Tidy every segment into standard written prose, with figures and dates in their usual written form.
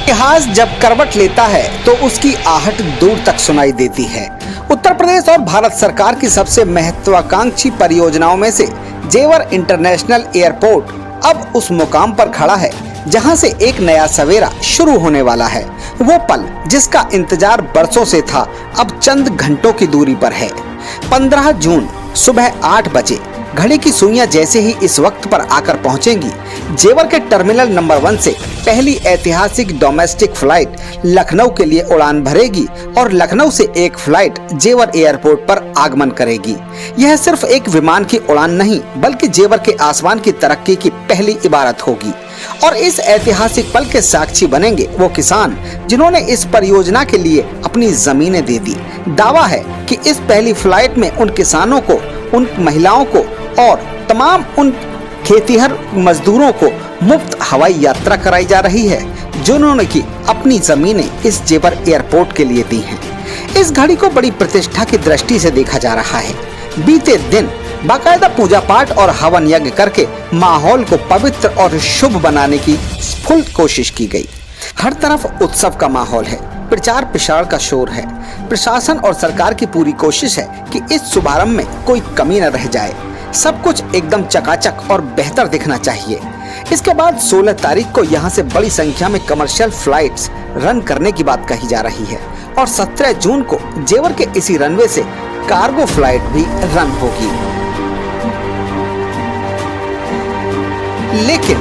इतिहास जब करवट लेता है तो उसकी आहट दूर तक सुनाई देती है। उत्तर प्रदेश और भारत सरकार की सबसे महत्वाकांक्षी परियोजनाओं में से जेवर इंटरनेशनल एयरपोर्ट अब उस मुकाम पर खड़ा है जहां से एक नया सवेरा शुरू होने वाला है। वो पल जिसका इंतजार बरसों से था अब चंद घंटों की दूरी पर है। 15 जून सुबह 8 बजे घड़ी की सुइयां जैसे ही इस वक्त पर आकर पहुंचेंगी, जेवर के टर्मिनल नंबर 1 से पहली ऐतिहासिक डोमेस्टिक फ्लाइट लखनऊ के लिए उड़ान भरेगी और लखनऊ से एक फ्लाइट जेवर एयरपोर्ट पर आगमन करेगी। यह सिर्फ एक विमान की उड़ान नहीं बल्कि जेवर के आसमान की तरक्की की पहली इबारत होगी। और इस ऐतिहासिक पल के साक्षी बनेंगे वो किसान जिन्होंने इस परियोजना के लिए अपनी जमीनें दे दी। दावा है कि इस पहली फ्लाइट में उन किसानों को, उन महिलाओं को और तमाम उन खेतीहर मजदूरों को मुफ्त हवाई यात्रा कराई जा रही है जिन्होंने की अपनी जमीनें इस जेवर एयरपोर्ट के लिए दी हैं। इस घड़ी को बड़ी प्रतिष्ठा की दृष्टि से देखा जा रहा है। बीते दिन बाकायदा पूजा पाठ और हवन यज्ञ करके माहौल को पवित्र और शुभ बनाने की फुल कोशिश की गई। हर तरफ उत्सव का माहौल है, प्रचार प्रसार का शोर है। प्रशासन और सरकार की पूरी कोशिश है कि इस शुभारंभ में कोई कमी न रह जाए। सब कुछ एकदम चकाचक और बेहतर दिखना चाहिए। इसके बाद 16 तारीख को यहां से बड़ी संख्या में कमर्शियल फ्लाइट्स रन करने की बात कही जा रही है और 17 जून को जेवर के इसी रनवे से कार्गो फ्लाइट भी रन होगी। लेकिन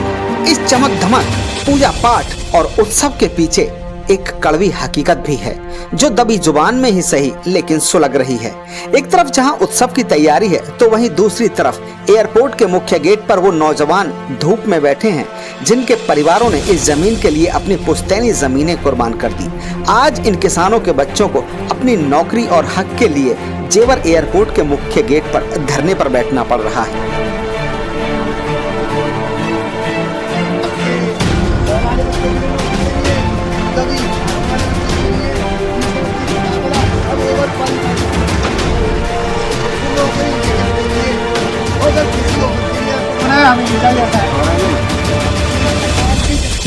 इस चमक धमक, पूजा पाठ और उत्सव के पीछे एक कड़वी हकीकत भी है जो दबी जुबान में ही सही लेकिन सुलग रही है। एक तरफ जहां उत्सव की तैयारी है तो वहीं दूसरी तरफ एयरपोर्ट के मुख्य गेट पर वो नौजवान धूप में बैठे हैं जिनके परिवारों ने इस जमीन के लिए अपनी पुश्तैनी जमीनें कुर्बान कर दी। आज इन किसानों के बच्चों को अपनी नौकरी और हक के लिए जेवर एयरपोर्ट के मुख्य गेट पर धरने पर बैठना पड़ रहा है।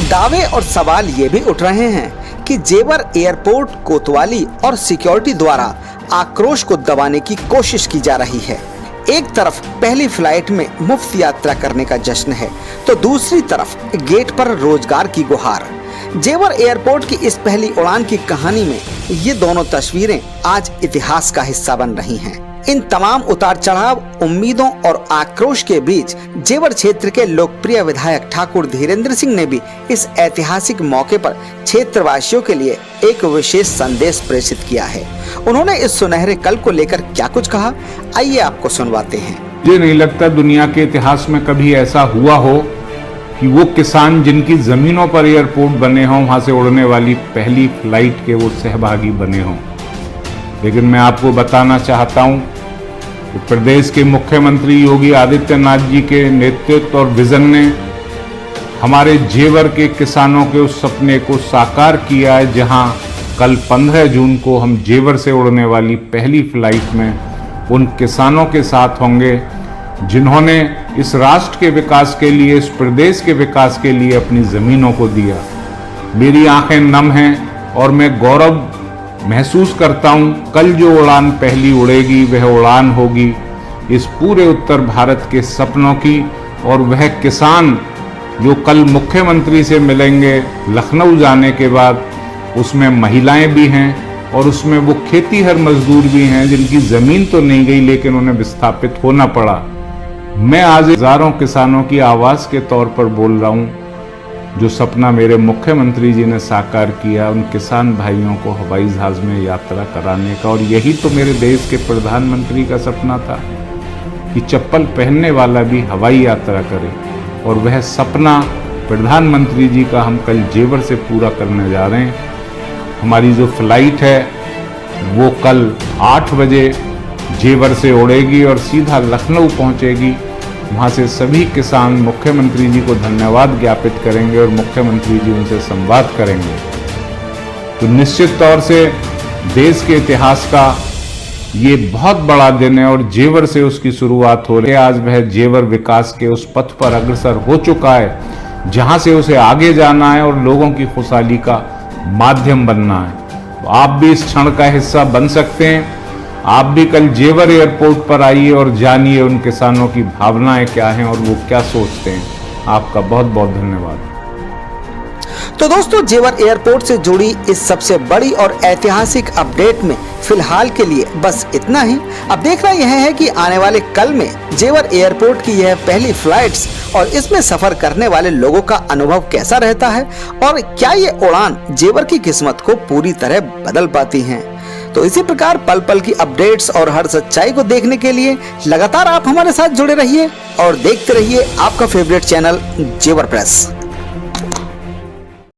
दावे और सवाल ये भी उठ रहे हैं कि जेवर एयरपोर्ट कोतवाली और सिक्योरिटी द्वारा आक्रोश को दबाने की कोशिश की जा रही है। एक तरफ पहली फ्लाइट में मुफ्त यात्रा करने का जश्न है तो दूसरी तरफ गेट पर रोजगार की गुहार। जेवर एयरपोर्ट की इस पहली उड़ान की कहानी में ये दोनों तस्वीरें आज इतिहास का हिस्सा बन रही हैं। इन तमाम उतार चढ़ाव, उम्मीदों और आक्रोश के बीच जेवर क्षेत्र के लोकप्रिय विधायक ठाकुर धीरेन्द्र सिंह ने भी इस ऐतिहासिक मौके पर क्षेत्रवासियों के लिए एक विशेष संदेश प्रेषित किया है। उन्होंने इस सुनहरे कल को लेकर क्या कुछ कहा, आइए आपको सुनवाते हैं। मुझे नहीं लगता दुनिया के इतिहास में कभी ऐसा हुआ हो कि वो किसान जिनकी जमीनों पर एयरपोर्ट बने हों, वहां से उड़ने वाली पहली फ्लाइट के वो सहभागी बने हों। लेकिन मैं आपको बताना चाहता हूं कि प्रदेश के मुख्यमंत्री योगी आदित्यनाथ जी के नेतृत्व और विजन ने हमारे जेवर के किसानों के उस सपने को साकार किया है, जहां कल 15 जून को हम जेवर से उड़ने वाली पहली फ्लाइट में उन किसानों के साथ होंगे जिन्होंने इस राष्ट्र के विकास के लिए, इस प्रदेश के विकास के लिए अपनी जमीनों को दिया। मेरी आंखें नम हैं और मैं गौरव महसूस करता हूं। कल जो उड़ान पहली उड़ेगी वह उड़ान होगी इस पूरे उत्तर भारत के सपनों की, और वह किसान जो कल मुख्यमंत्री से मिलेंगे लखनऊ जाने के बाद, उसमें महिलाएं भी हैं और उसमें वो खेतीहर मजदूर भी हैं जिनकी जमीन तो नहीं गई लेकिन उन्हें विस्थापित होना पड़ा। मैं आज हजारों किसानों की आवाज के तौर पर बोल रहा हूं जो सपना मेरे मुख्यमंत्री जी ने साकार किया, उन किसान भाइयों को हवाई जहाज में यात्रा कराने का। और यही तो मेरे देश के प्रधानमंत्री का सपना था कि चप्पल पहनने वाला भी हवाई यात्रा करे, और वह सपना प्रधानमंत्री जी का हम कल जेवर से पूरा करने जा रहे हैं। हमारी जो फ्लाइट है वो कल 8 बजे जेवर से उड़ेगी और सीधा लखनऊ पहुंचेगी। वहां से सभी किसान मुख्यमंत्री जी को धन्यवाद ज्ञापित करेंगे और मुख्यमंत्री जी उनसे संवाद करेंगे। तो निश्चित तौर से देश के इतिहास का ये बहुत बड़ा दिन है और जेवर से उसकी शुरुआत हो रही है। आज वह जेवर विकास के उस पथ पर अग्रसर हो चुका है जहां से उसे आगे जाना है और लोगों की खुशहाली का माध्यम बनना है। तो आप भी इस क्षण का हिस्सा बन सकते हैं। आप भी कल जेवर एयरपोर्ट पर आइए और जानिए उन किसानों की भावनाएं क्या हैं और वो क्या सोचते हैं। आपका बहुत बहुत धन्यवाद। तो दोस्तों, जेवर एयरपोर्ट से जुड़ी इस सबसे बड़ी और ऐतिहासिक अपडेट में फिलहाल के लिए बस इतना ही। अब देखना यह है कि आने वाले कल में जेवर एयरपोर्ट की यह पहली फ्लाइट्स और इसमें सफर करने वाले लोगों का अनुभव कैसा रहता है और क्या ये उड़ान जेवर की किस्मत को पूरी तरह बदल पाती हैं। तो इसी प्रकार पल पल की अपडेट्स और हर सच्चाई को देखने के लिए लगातार आप हमारे साथ जुड़े रहिए और देखते रहिए आपका फेवरेट चैनल जेवर प्रेस।